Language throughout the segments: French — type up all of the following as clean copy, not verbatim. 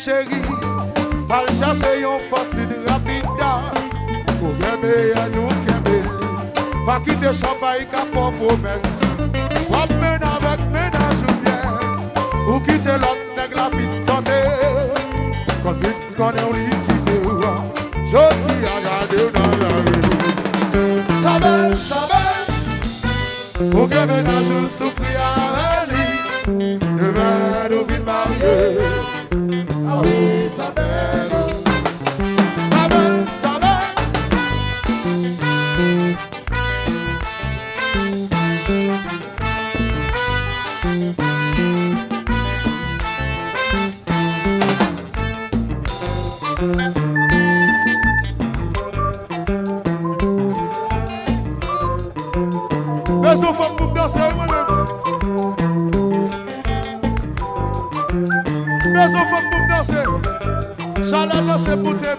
chérie, va chercher une fortune rapide. Pour gagner à nous gagner. Pas quitter champagne qu'à fort promesse. Ou mène avec ménage ou bien. Ou quitter l'autre nègre la vie de tenter. Quand vite qu'on est au lit quitter. Je suis à garder dans la rue. Ça va. Pour que ménage ou souffrir à lui. Demain nous vite marier. Ah oui, ça va. Mais on faut pour danser moi-même. Mais on faut pour danser. J'allais danser pour te.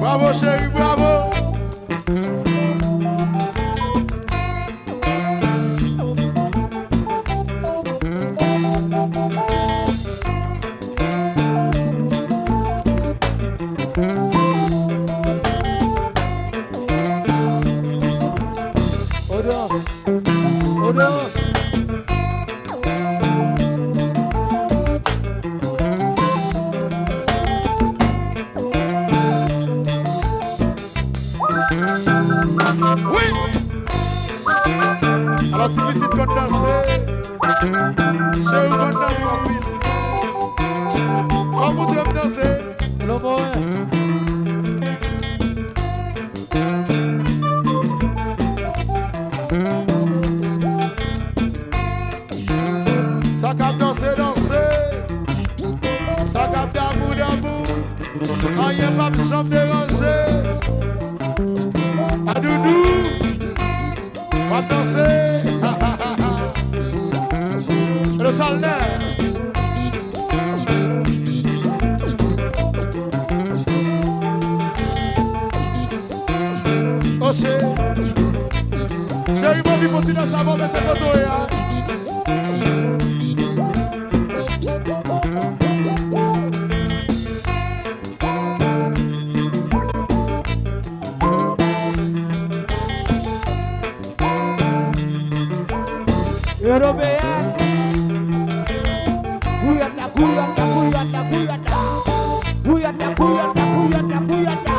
Bravo chérie, bravo. Oui. Alors, si petite qu'on danse, chez vous qu'on danse en ville. Comment vous devez danser? Le moyen. Ça cap danser, danser. Ça cap d'amour, d'amour. Rien pas de chambre déranger. À doudou. On va danser. Le salaire. Oh chérie, mon vie, continue à savoir, mais c'est photo, hein. Européen. Guyana, Guyana, Guyana, Guyana. Guyana, Guyana, Guyana, Guyana.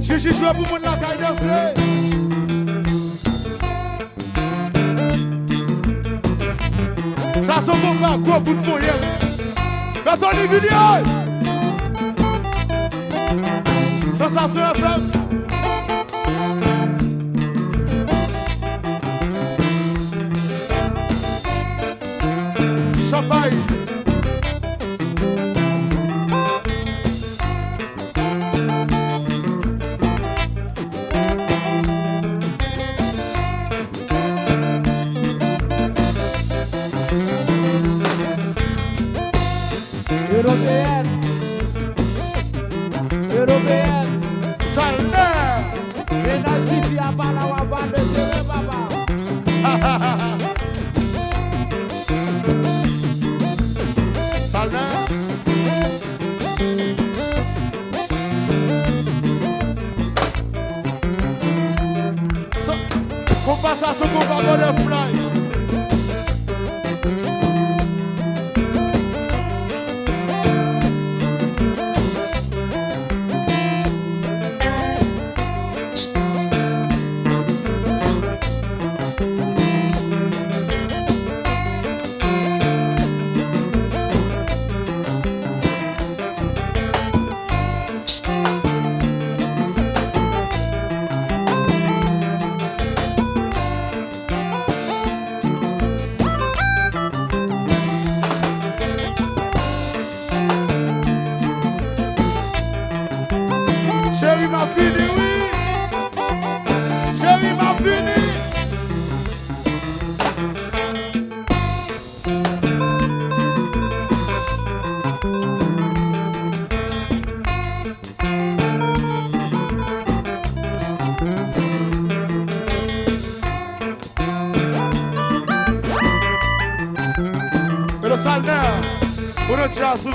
Chichi joue pour mon la caille danser. Ça son combat, quoi pour le moyen. Personne vidéo. Sensation FM. Champagne. Européenne. Européenne. Salaire. Et Nassif ya bala wa bande tere baba. Salaire. Compensation pour pas butterfly. Pour le jazz.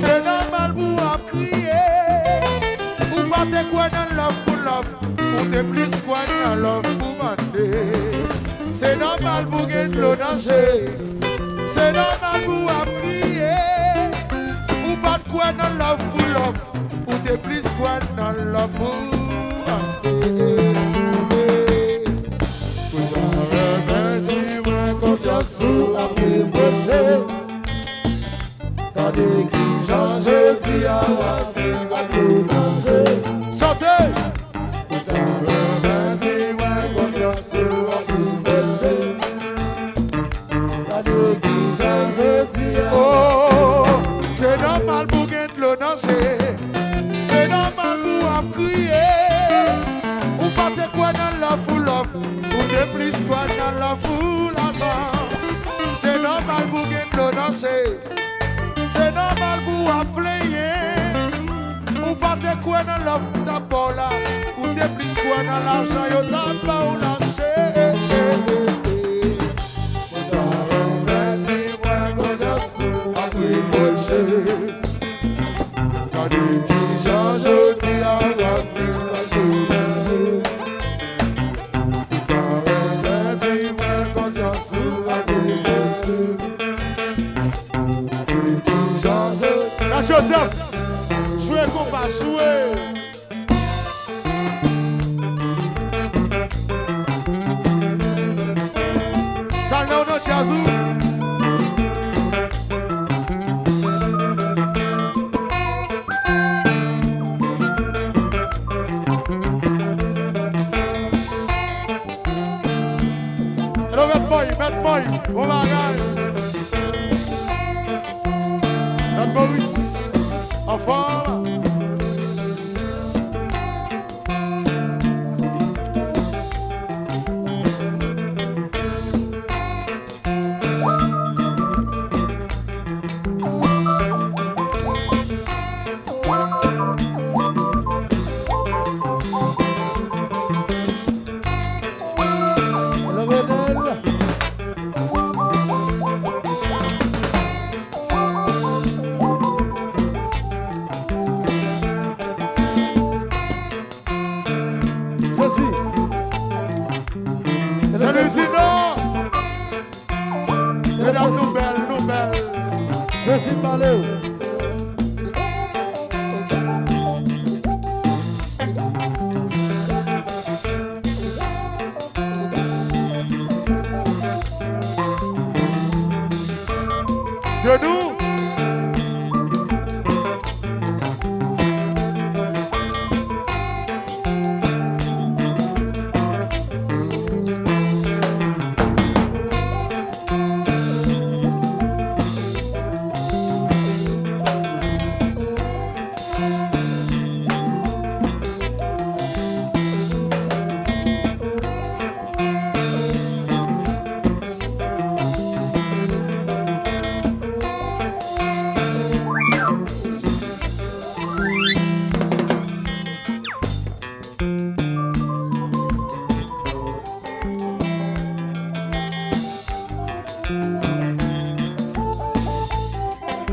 C'est normal pour crier. Ou pas te quoi dans love pour love. Ou te plus quoi dans love pour mander. C'est normal pour gagner le danger. C'est normal pour crier. Ou pas de quoi dans love pour love. Ou te plus quoi dans love pour mander. Sous la prépoché, quand des qui change, dis à la vie, va tout manger. Chantez! Vous avez ma conscience sous la prépoché, quand des qui change, dis à la vie. Oh, c'est normal pour gagner le danger, c'est normal pour crier. Ou pas te quoi dans la foule, ou de plus quoi dans la foule, l'argent. C'est normal pour gagner le danser. C'est normal pour appeler. Ou pas te quoi dans la tapola. Ou te plus quoi dans l'argent. Yo t'as pas ou lâcher. Vous avez dit moi conscience à pripocher. Quand les qui changent aussi à la vie. Vous avez dit moi conscience à pripocher. Joseph, jouez qu'on va jouer. Salon de Jazou. boy, on va gagner. Notre Maurice, enfant là. Salut Zino! Mesdames, nouvelles. Je suis parlé. C'est nous!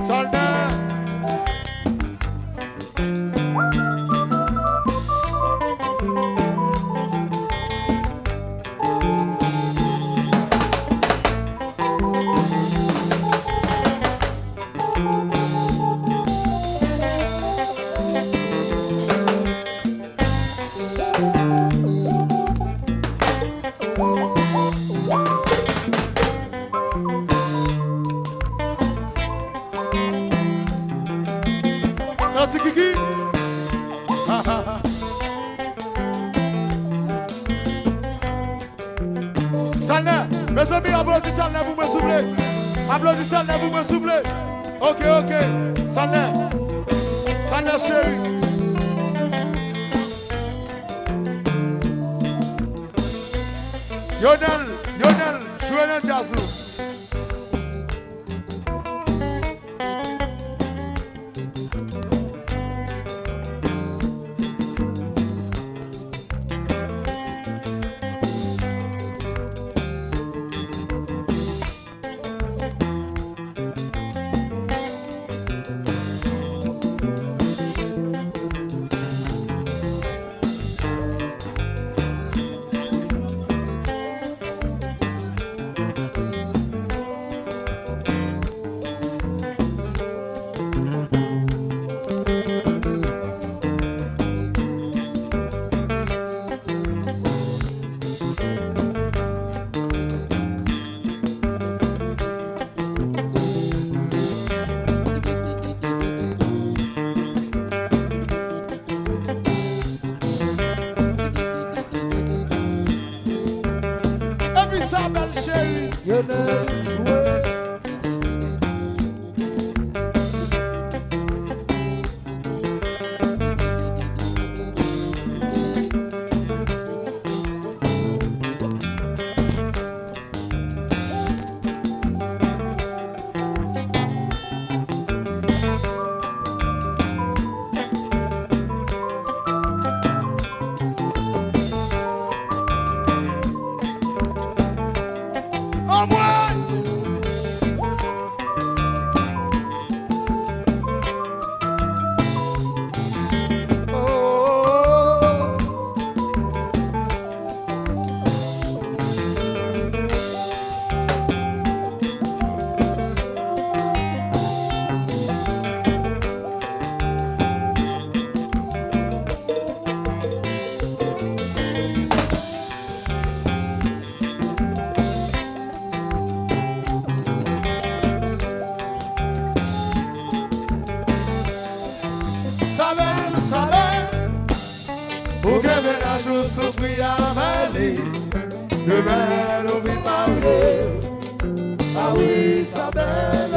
Soldat! Merci Kiki. Salna, mes amis, applaudissez Salna, vous me soufflez. Applaudissez Salna, vous me soufflez. Ok. Salna chérie. Yonel, jouez le jazz. Pour que ménage souffrir à m'aller, demain nous vit marier. sa belle